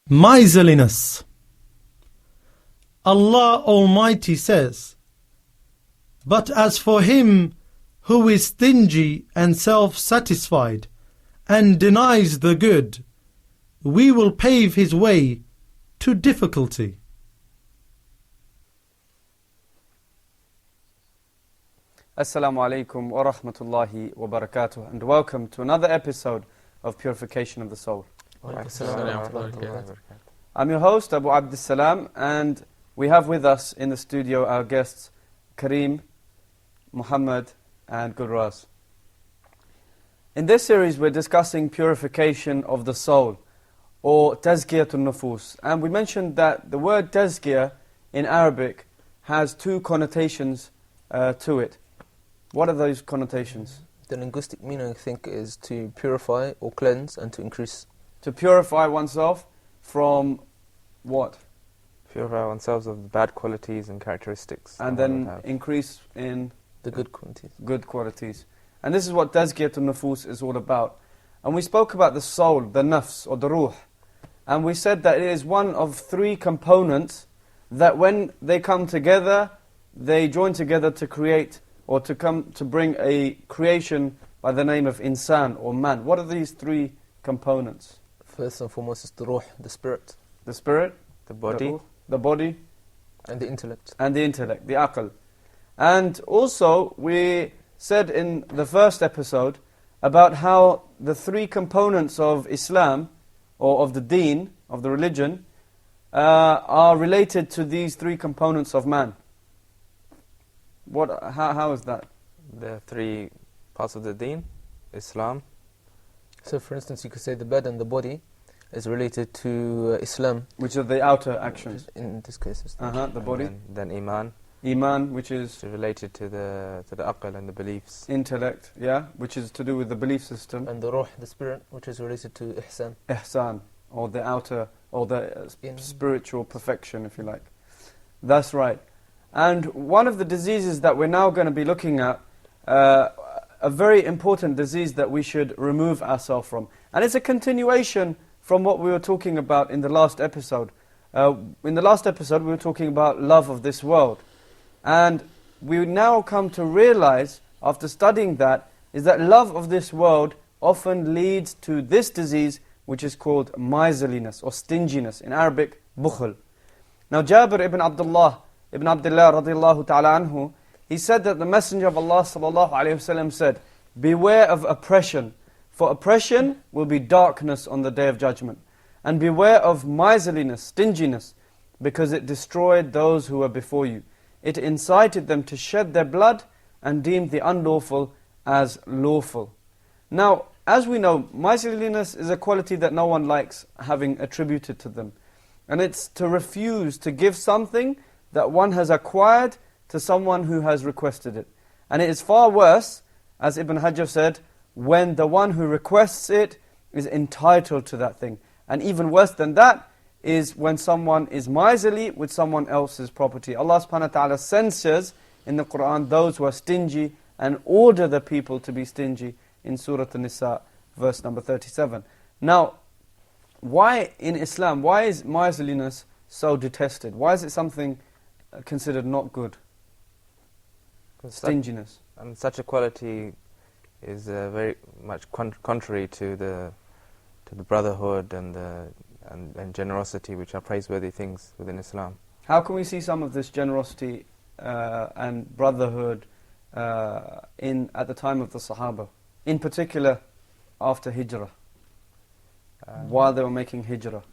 Miserliness. Allah Almighty says, "But as for him who is stingy and self-satisfied and denies the good, we will pave his way to difficulty." Assalamu alaikum wa rahmatullahi wa barakatuh, and welcome to another episode of Purification of the Soul. I'm your host, Abu Abdussalam, and we have with us in the studio our guests Kareem, Muhammad and Gulraz. In this series we're discussing purification of the soul, or tazkiyatun nufus, and we mentioned that the word tazkiyah in Arabic has two connotations to it. What are those connotations? The linguistic meaning, I think, is to purify or cleanse and to increase. To purify oneself from what? Purify oneself of the bad qualities and characteristics. And then increase in the good qualities. Good qualities. And this is what tazkiyatun nufus is all about. And we spoke about the soul, the nafs or the ruh. And we said that it is one of three components that when they come together, they join together to create or to bring a creation by the name of insan or man. What are these three components? First and foremost is the ruh, the spirit. The spirit, the body, the body, and the intellect. And the intellect, the aql. And also, we said in the first episode about how the three components of Islam, or of the deen, of the religion, are related to these three components of man. How is that? The three parts of the deen, Islam. So for instance, you could say the bed and the body is related to Islam. Which are the outer actions. In this case, it's the body. Then Iman. Iman, which is related to the aql and the beliefs. Intellect, yeah, which is to do with the belief system. And the ruh, the spirit, which is related to ihsan. Ihsan, or the outer, or the spiritual perfection, if you like. That's right. And one of the diseases that we're now going to be looking at, a very important disease that we should remove ourselves from. And it's a continuation from what we were talking about in the last episode. In the last episode we were talking about love of this world. And we now come to realize, after studying that, is that love of this world often leads to this disease, which is called miserliness or stinginess. In Arabic, bukhl. Now Jabir ibn Abdullah radiallahu ta'ala anhu, he said that the Messenger of Allah sallallahu alayhi wasallam said, "Beware of oppression, for oppression will be darkness on the Day of Judgment. And beware of miserliness, stinginess, because it destroyed those who were before you. It incited them to shed their blood and deemed the unlawful as lawful." Now, as we know, miserliness is a quality that no one likes having attributed to them. And it's to refuse to give something that one has acquired to someone who has requested it. And it is far worse, as Ibn Hajar said, when the one who requests it is entitled to that thing. And even worse than that is when someone is miserly with someone else's property. Allah subhanahu wa ta'ala censures in the Quran those who are stingy and order the people to be stingy in Surah An-Nisa, verse number 37. Now, why in Islam, why is miserliness so detested? Why is it something considered not good? Stinginess. And such a quality is very much contrary to the brotherhood and generosity, which are praiseworthy things within Islam. How can we see some of this generosity and brotherhood at the time of the Sahaba, in particular after Hijrah, while they were making Hijrah?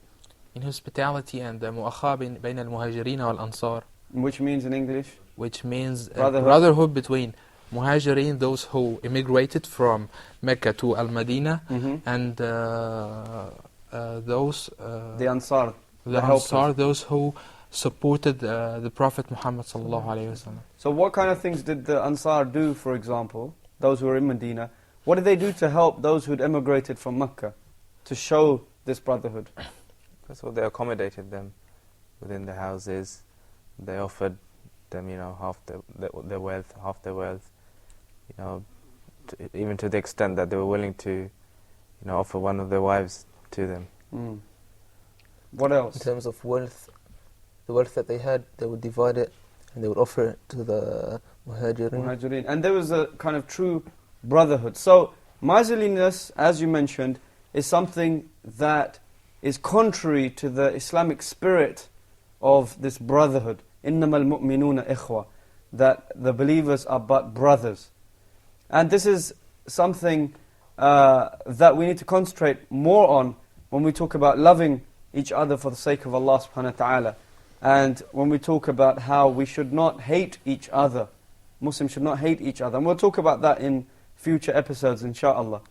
In hospitality and the mu'akha bayn al-muhajirin wal-ansar. Which means in English? which means Brotherhood. brotherhood between Muhajirin, those who immigrated from Mecca to Al-Madinah, and those The Ansar. the helpers. Ansar, those who supported the Prophet Muhammad sallallahu alaihi wasallam. So what kind of things did the Ansar do, for example, those who were in Medina? What did they do to help those who had emigrated from Mecca, to show this brotherhood? First of all, they accommodated them within the houses. They offered them, half their wealth, even to the extent that they were willing to, offer one of their wives to them. What else? In terms of wealth, the wealth that they had, they would divide it and they would offer it to the Muhajirin. And there was a kind of true brotherhood. So miserliness, as you mentioned, is something that is contrary to the Islamic spirit of this brotherhood. إِنَّمَا الْمُؤْمِنُونَ إِخْوَةً, that the believers are but brothers. And this is something that we need to concentrate more on when we talk about loving each other for the sake of Allah subhanahu wa ta'ala. And when we talk about how we should not hate each other. Muslims should not hate each other. And we'll talk about that in future episodes, inshaAllah.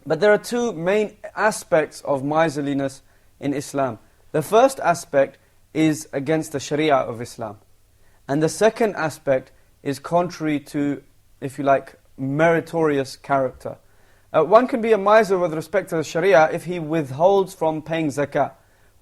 But there are two main aspects of miserliness in Islam. The first aspect is against the Sharia of Islam. And the second aspect is contrary to, if you like, meritorious character. One can be a miser with respect to the Sharia if he withholds from paying zakah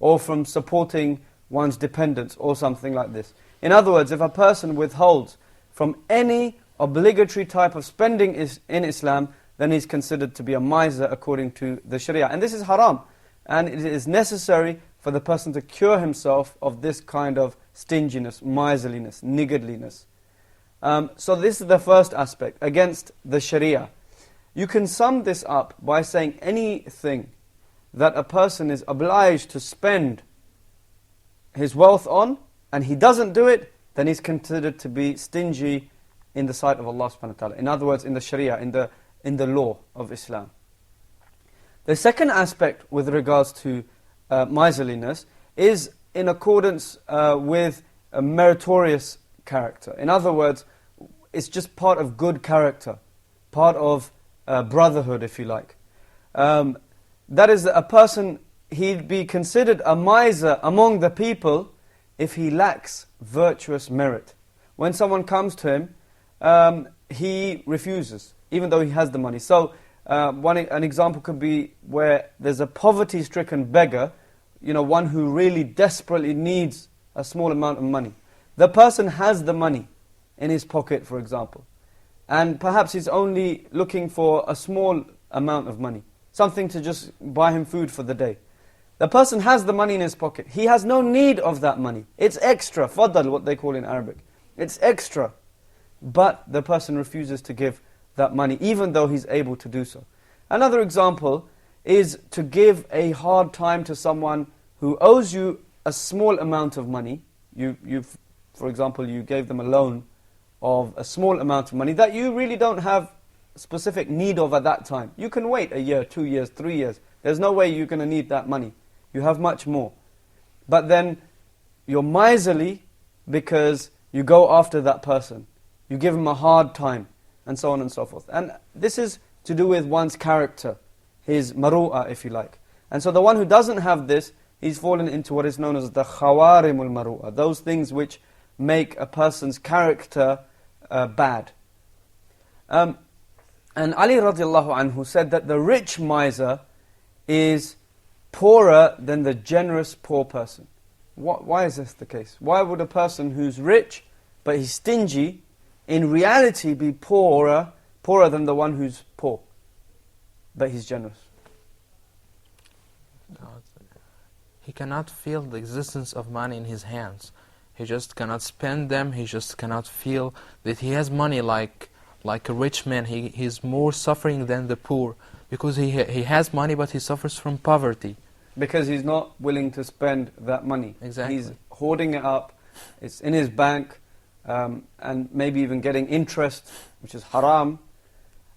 or from supporting one's dependents or something like this. In other words, if a person withholds from any obligatory type of spending in Islam, then he's considered to be a miser according to the Sharia. And this is haram. And it is necessary for the person to cure himself of this kind of stinginess, miserliness, niggardliness. So this is the first aspect, against the Sharia. You can sum this up by saying anything that a person is obliged to spend his wealth on, and he doesn't do it, then he's considered to be stingy in the sight of Allah subhanahu wa ta'ala. In other words, in the Sharia, in the law of Islam. The second aspect with regards to miserliness is in accordance with a meritorious character. In other words, it's just part of good character, part of brotherhood, if you like. That is, a person, he'd be considered a miser among the people if he lacks virtuous merit. When someone comes to him, he refuses, even though he has the money. So, an example could be where there's a poverty-stricken beggar, one who really desperately needs a small amount of money. The person has the money in his pocket, for example, and perhaps he's only looking for a small amount of money, something to just buy him food for the day. The person has the money in his pocket. He has no need of that money. It's extra, fadal, what they call in Arabic. It's extra. But the person refuses to give that money, even though he's able to do so. Another example is to give a hard time to someone who owes you a small amount of money. For example, you gave them a loan of a small amount of money that you really don't have specific need of at that time. You can wait a year, 2 years, 3 years. There's no way you're going to need that money. You have much more. But then you're miserly because you go after that person. You give him a hard time, and so on and so forth. And this is to do with one's character, his maru'ah, if you like. And so the one who doesn't have this, he's fallen into what is known as the khawarimul maru'ah, those things which make a person's character bad. And Ali radiallahu anhu said that the rich miser is poorer than the generous poor person. Why is this the case? Why would a person who's rich but he's stingy in reality be poorer than the one who's poor but he's generous? He cannot feel the existence of money in his hands. He just cannot spend them. He just cannot feel that he has money like a rich man. He's more suffering than the poor because he has money but he suffers from poverty. Because he's not willing to spend that money. Exactly. He's hoarding it up. It's in his bank. And maybe even getting interest, which is haram.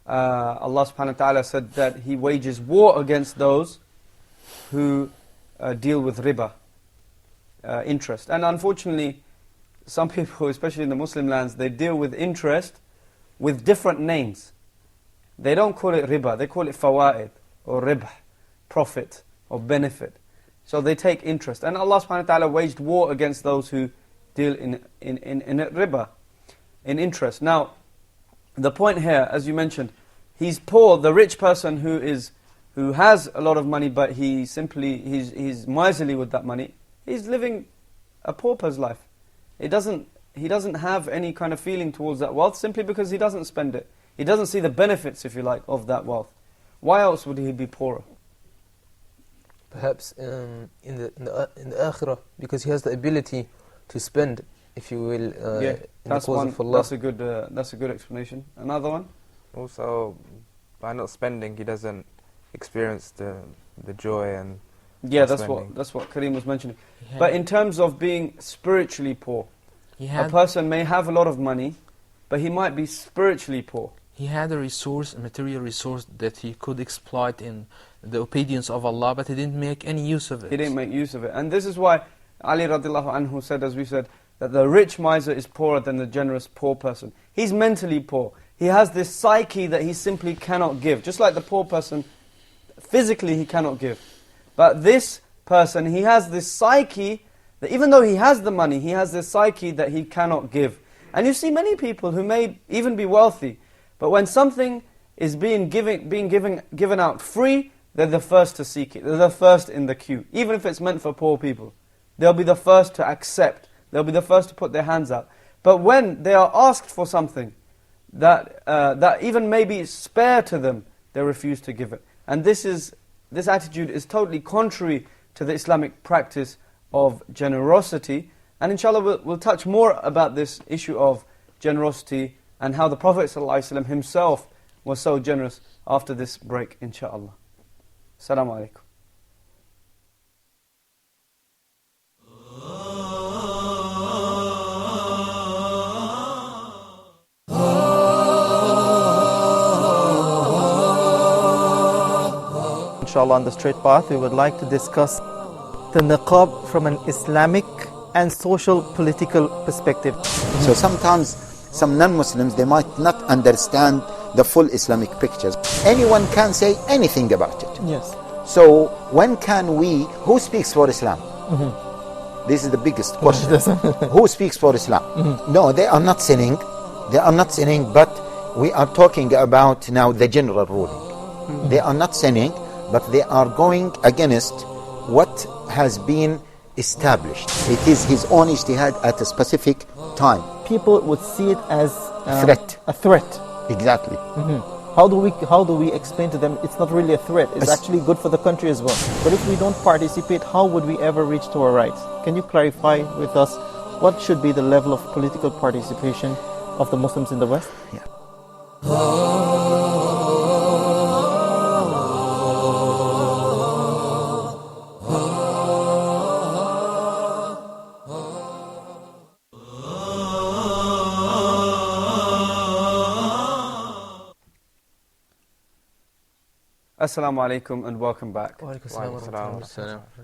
Allah subhanahu wa ta'ala said that He wages war against those who deal with riba, interest. And unfortunately, some people, especially in the Muslim lands, they deal with interest with different names. They don't call it riba, they call it fawaid, or ribh, profit, or benefit. So they take interest. And Allah subhanahu wa ta'ala waged war against those who deal in riba, in interest. Now, the point here, as you mentioned, he's poor, the rich person who has a lot of money, but he's miserly with that money, he's living a pauper's life. He doesn't have any kind of feeling towards that wealth simply because he doesn't spend it. He doesn't see the benefits, if you like, of that wealth. Why else would he be poorer? Perhaps in the akhirah, because he has the ability to spend, if you will, in the cause of Allah. That's a good explanation. Another one? Also, by not spending, he doesn't experience the joy and that's spending. what Kareem was mentioning. But in terms of being spiritually poor, a person may have a lot of money, but he might be spiritually poor. He had a material resource that he could exploit in the obedience of Allah, but he didn't make any use of it. He didn't make use of it. And this is why Ali radiallahu anhu said, as we said, that the rich miser is poorer than the generous poor person. He's mentally poor. He has this psyche that he simply cannot give. Just like the poor person, physically he cannot give. But this person, he has this psyche that even though he has the money, he has this psyche that he cannot give. And you see many people who may even be wealthy, but when something is being given out free, they're the first to seek it. They're the first in the queue. Even if it's meant for poor people, they'll be the first to accept. They'll be the first to put their hands out. But when they are asked for something that even may be spare to them, they refuse to give it. And this attitude is totally contrary to the Islamic practice of generosity. And inshallah we'll touch more about this issue of generosity and how the Prophet ﷺ himself was so generous after this break, inshallah. Assalamu alaikum. Inshallah, on the straight path, we would like to discuss the niqab from an Islamic and social political perspective. So sometimes some non-Muslims, they might not understand the full Islamic pictures. Anyone can say anything about it. Yes. So when can who speaks for Islam? Mm-hmm. This is the biggest question. Who speaks for Islam? Mm-hmm. No, they are not sinning. They are not sinning, but we are talking about now the general ruling. Mm-hmm. They are not sinning, but they are going against what has been established. It is his own ijtihad at a specific time. People would see it as a threat. Exactly. Mm-hmm. How do we explain to them it's not really a threat, it's actually good for the country as well? But if we don't participate, how would we ever reach to our rights? Can you clarify with us what should be the level of political participation of the Muslims in the West? Yeah. Assalamu alaikum and welcome back.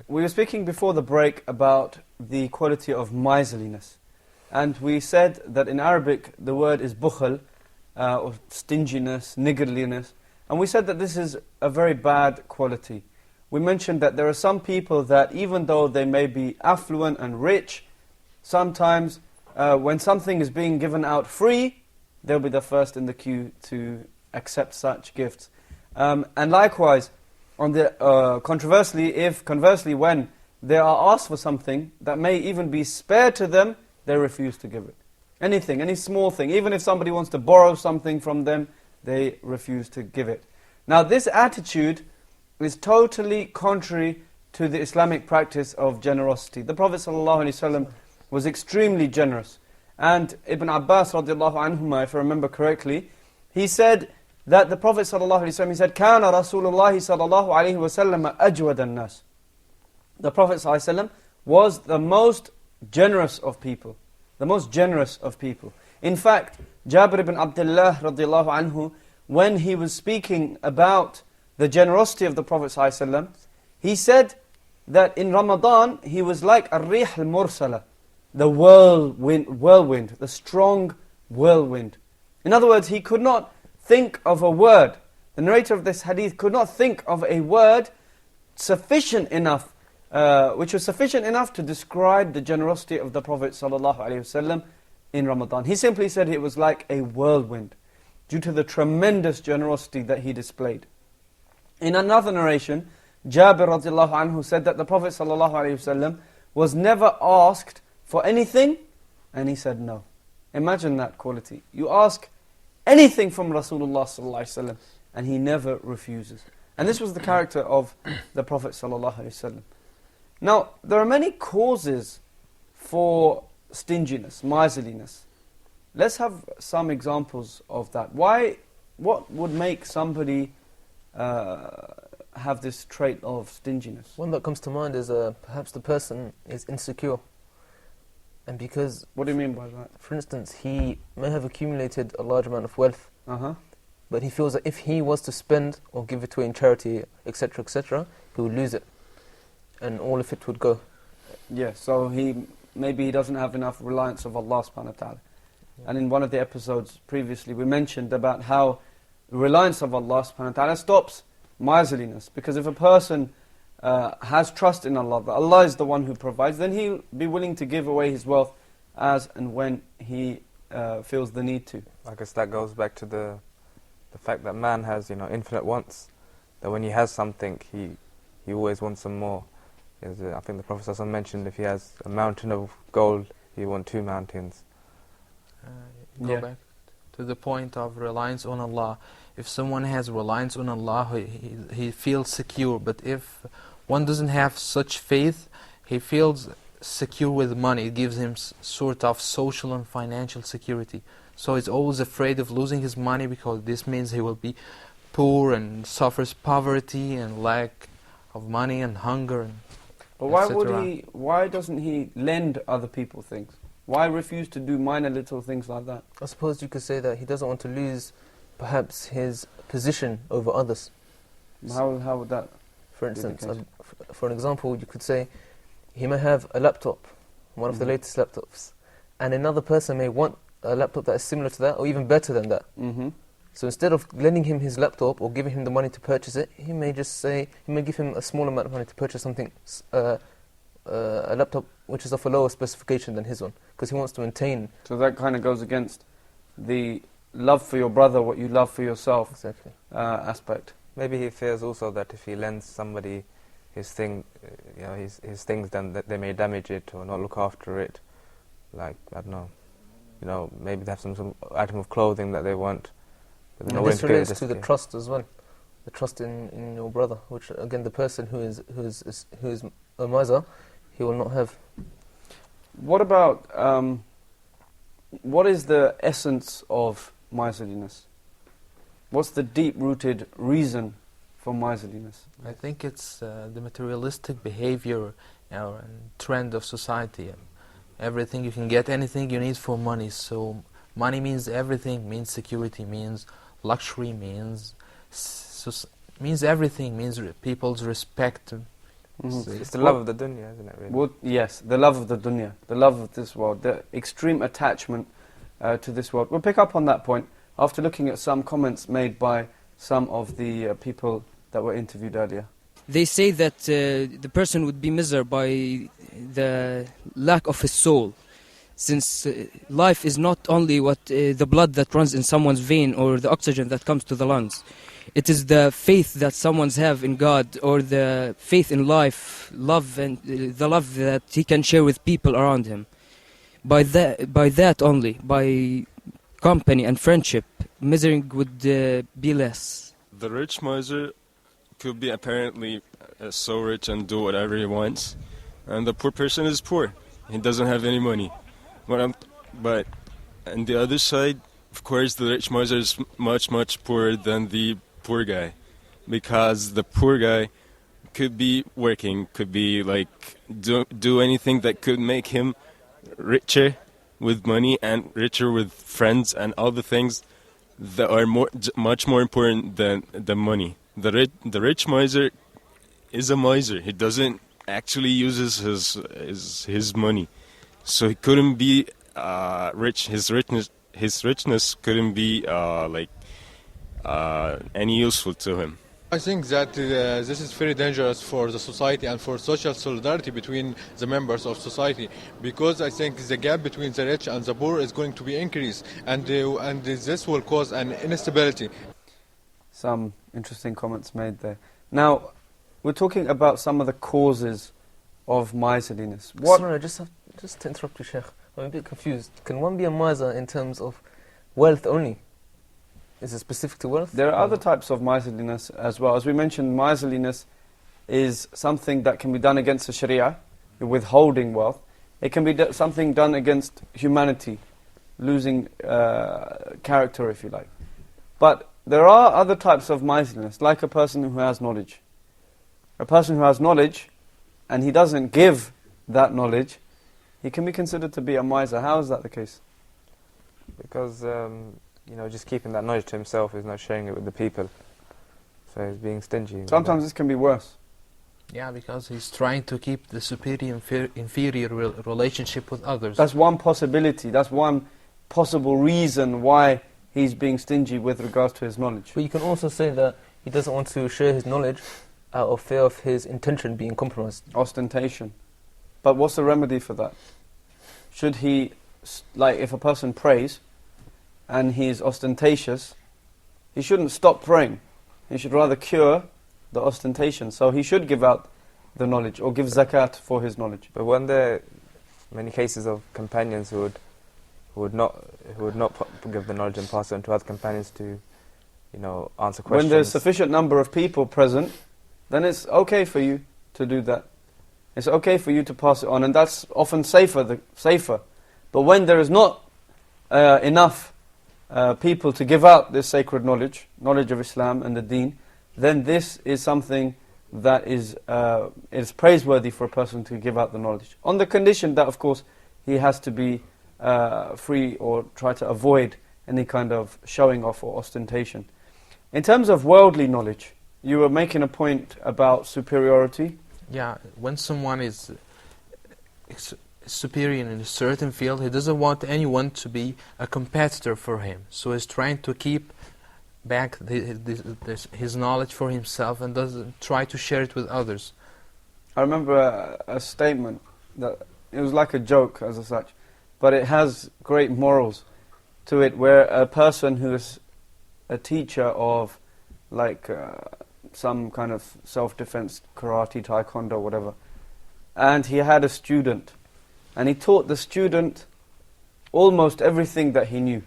We were speaking before the break about the quality of miserliness. And we said that in Arabic the word is bukhl, or stinginess, niggardliness. And we said that this is a very bad quality. We mentioned that there are some people that even though they may be affluent and rich, sometimes when something is being given out free, they'll be the first in the queue to accept such gifts. And likewise, on the conversely, when they are asked for something that may even be spared to them, they refuse to give it. Anything, any small thing, even if somebody wants to borrow something from them, they refuse to give it. Now this attitude is totally contrary to the Islamic practice of generosity. The Prophet ﷺ was extremely generous. And Ibn Abbas radiallahu anhuma, if I remember correctly, he said that the Prophet ﷺ, he said, كَانَ رَسُولُ اللَّهِ صَلَى اللَّهُ عَلَيْهِ وَسَلَّمَ أَجْوَدَ النَّاسِ. The Prophet ﷺ was the most generous of people. The most generous of people. In fact, Jabir ibn Abdullah radiallahu anhu, when he was speaking about the generosity of the Prophet ﷺ, he said that in Ramadan, he was like a rih al-mursala. the whirlwind, the strong whirlwind. In other words, he could not think of a word. The narrator of this hadith could not think of a word sufficient enough, which was sufficient enough to describe the generosity of the Prophet ﷺ in Ramadan. He simply said it was like a whirlwind, due to the tremendous generosity that he displayed. In another narration, Jabir radiallahu anhu said that the Prophet ﷺ was never asked for anything, and he said no. Imagine that quality. You ask anything from Rasulullah ﷺ, and he never refuses. And this was the character of the Prophet ﷺ. Now, there are many causes for stinginess, miserliness. Let's have some examples of that. What would make somebody have this trait of stinginess? One that comes to mind is perhaps the person is insecure. And because... What do you mean by that? For instance, he may have accumulated a large amount of wealth, but he feels that if he was to spend or give it away in charity, etc., etc., he would lose it. And all of it would go. Yeah, so maybe he doesn't have enough reliance of Allah subhanahu wa ta'ala. And in one of the episodes previously, we mentioned about how reliance of Allah subhanahu wa ta'ala stops miserliness. Because if a person has trust in Allah, that Allah is the one who provides, then he'll be willing to give away his wealth as and when he feels the need to. I guess that goes back to the fact that man has, infinite wants. That when he has something, he always wants some more. I think the Prophet ﷺ mentioned if he has a mountain of gold, he wants 2 mountains. Go back to the point of reliance on Allah. If someone has reliance on Allah, he feels secure. But if one doesn't have such faith, he feels secure with money. It gives him sort of social and financial security. So he's always afraid of losing his money, because this means he will be poor and suffers poverty and lack of money and hunger. But why doesn't he lend other people things? Why refuse to do minor little things like that? I suppose you could say that he doesn't want to lose perhaps his position over others. How would that? For instance, for an example, you could say he may have a laptop, one of the latest laptops, and another person may want a laptop that is similar to that or even better than that. So instead of lending him his laptop or giving him the money to purchase it, he may give him a small amount of money to purchase something, a laptop which is of a lower specification than his one, because he wants to maintain. So that kind of goes against the love for your brother, what you love for yourself. Exactly. Aspect. Maybe he fears also that if he lends somebody his thing, his things, then that they may damage it or not look after it. Like, I don't know, maybe they have some item of clothing that they want. And this relates to the trust as well, the trust in your brother, which again the person who is a miser, he will not have. What about what is the essence of miserliness? What's the deep-rooted reason for miserliness? I think it's the materialistic behavior and trend of society. Everything you can get, anything you need for money. So money means everything, means security, means luxury, means everything, means people's respect. It's the love of the dunya, isn't it, really? Yes, the love of the dunya, the love of this world, the extreme attachment to this world. We'll pick up on that point after looking at some comments made by some of the people that were interviewed earlier. They say that the person would be miserable by the lack of his soul, since life is not only the blood that runs in someone's vein or the oxygen that comes to the lungs. It is the faith that someone's have in God, or the faith in life, love, and the love that he can share with people around him. By that only, by company and friendship, misery would be less. The rich miser could be apparently so rich and do whatever he wants, and the poor person is poor. He doesn't have any money. But on the other side, of course, the rich miser is much, much poorer than the poor guy, because the poor guy could be working, could be like do anything that could make him richer with money and richer with friends and all the things that are much more important than the money. The rich miser is a miser. He doesn't actually uses his money. so he couldn't be rich. His richness couldn't be any useful to him. I think that this is very dangerous for the society and for social solidarity between the members of society, because I think the gap between the rich and the poor is going to be increased, and this will cause an instability. Some interesting comments made there. Now, we're talking about some of the causes of miserliness. Sorry, just to interrupt you, Sheikh. I'm a bit confused. Can one be a miser in terms of wealth only? Is it specific to wealth? There are other types of miserliness as well. As we mentioned, miserliness is something that can be done against the Sharia, withholding wealth. It can be something done against humanity, losing character, if you like. But there are other types of miserliness, like a person who has knowledge. A person who has knowledge, and he doesn't give that knowledge, he can be considered to be a miser. How is that the case? Because just keeping that knowledge to himself is not sharing it with the people. So he's being stingy. Sometimes this can be worse. Yeah, because he's trying to keep the superior-inferior relationship with others. That's one possibility. That's one possible reason why he's being stingy with regards to his knowledge. But you can also say that he doesn't want to share his knowledge out of fear of his intention being compromised. Ostentation. But what's the remedy for that? Should he, if a person prays and he's ostentatious, he shouldn't stop praying. He should rather cure the ostentation. So he should give out the knowledge or give zakat for his knowledge. But weren't there many cases of companions who would not give the knowledge and pass it on to other companions to, answer questions? When there's sufficient number of people present, then it's okay for you to do that. It's okay for you to pass it on, and that's often safer. But when there is not enough people to give out this sacred knowledge of Islam and the Deen, then this is something that is praiseworthy for a person to give out the knowledge. On the condition that, of course, he has to be free or try to avoid any kind of showing off or ostentation. In terms of worldly knowledge, you were making a point about superiority. Yeah, when someone is superior in a certain field, he doesn't want anyone to be a competitor for him. So he's trying to keep back his knowledge for himself and doesn't try to share it with others. I remember a statement that it was like a joke as such, but it has great morals to it, where a person who is a teacher of some kind of self-defense, karate, taekwondo, whatever, and he had a student, and he taught the student almost everything that he knew,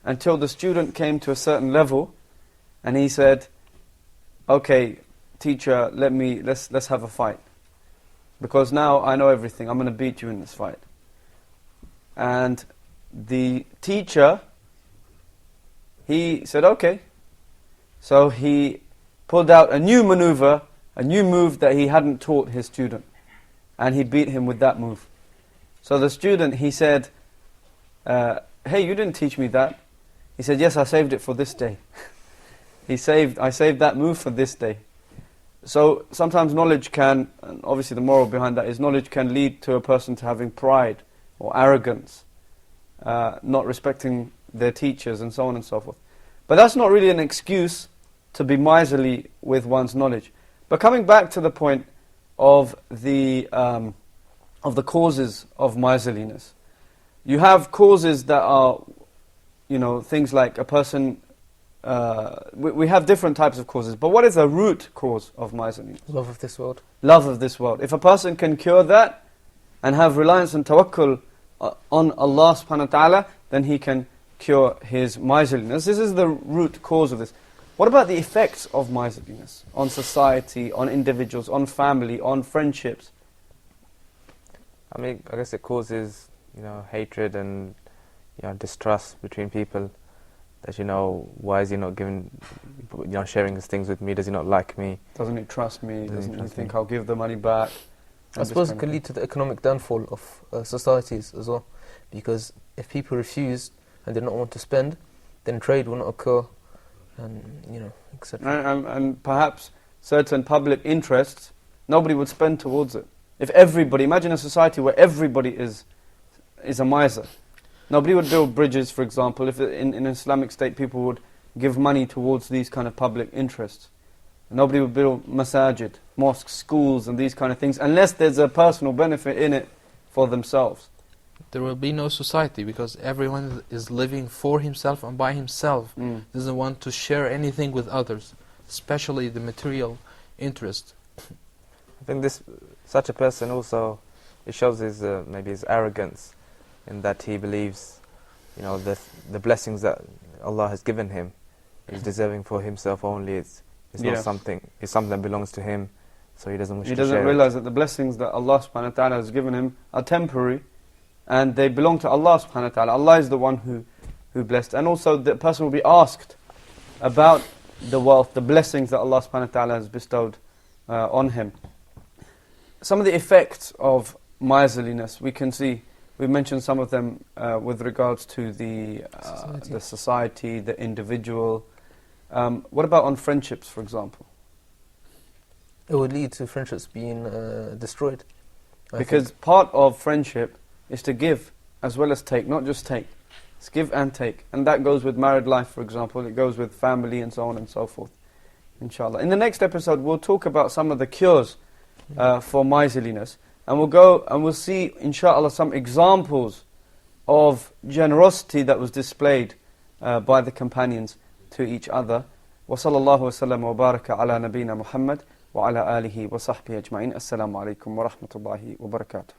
until the student came to a certain level, and he said, "Okay, teacher, let's have a fight, because now I know everything. I'm going to beat you in this fight." And the teacher, he said, "Okay." So he pulled out a new maneuver, a new move that he hadn't taught his student, and he beat him with that move. So the student, he said, "Hey, you didn't teach me that." He said, "Yes, I saved it for this day." I saved that move for this day. So sometimes knowledge can, and obviously the moral behind that is knowledge can lead to a person to having pride or arrogance, not respecting their teachers and so on and so forth. But that's not really an excuse to be miserly with one's knowledge. But coming back to the point of the causes of miserliness, you have causes that are, things like a person. We have different types of causes, but what is a root cause of miserliness? Love of this world. Love of this world. If a person can cure that and have reliance and tawakkul on Allah subhanahu wa ta'ala, then he can cure his miserliness. This is the root cause of this. What about the effects of miserliness on society, on individuals, on family, on friendships? I guess it causes, hatred and, distrust between people. That, why is he not sharing his things with me? Does he not like me? Doesn't he trust me? Doesn't he think I'll give the money back? I suppose it can lead to the economic downfall of societies as well. Because if people refuse and do not want to spend, then trade will not occur, and, etc. And perhaps certain public interests, nobody would spend towards it. If everybody, imagine a society where everybody is is a miser. Nobody would build bridges, for example, if in an Islamic state people would give money towards these kind of public interests. Nobody would build masajid, mosques, schools and these kind of things unless there's a personal benefit in it for themselves. There will be no society because everyone is living for himself and by himself. Doesn't want to share anything with others, especially the material interest. I think such a person also, it shows his maybe his arrogance, in that he believes, the blessings that Allah has given him is deserving for himself only. It's not something. It's something that belongs to him, so he doesn't wish to share it. He doesn't realize that the blessings that Allah subhanahu wa ta'ala has given him are temporary, and they belong to Allah subhanahu wa ta'ala. Allah is the one who blessed. And also the person will be asked about the wealth, the blessings that Allah subhanahu wa ta'ala has bestowed on him. Some of the effects of miserliness, we can see, we mentioned some of them with regards to the society, the individual. What about on friendships, for example? It would lead to friendships being destroyed. Because part of friendship is to give as well as take, not just take. It's give and take. And that goes with married life, for example. It goes with family and so on and so forth. Inshallah. In the next episode, we'll talk about some of the cures for miserliness. And we'll go and we'll see, inshallah, some examples of generosity that was displayed by the companions to each other. وصلى الله وسلم وبارك على نبينا محمد وعلى آله وصحبه أجمعين. السلام عليكم ورحمة الله وبركاته.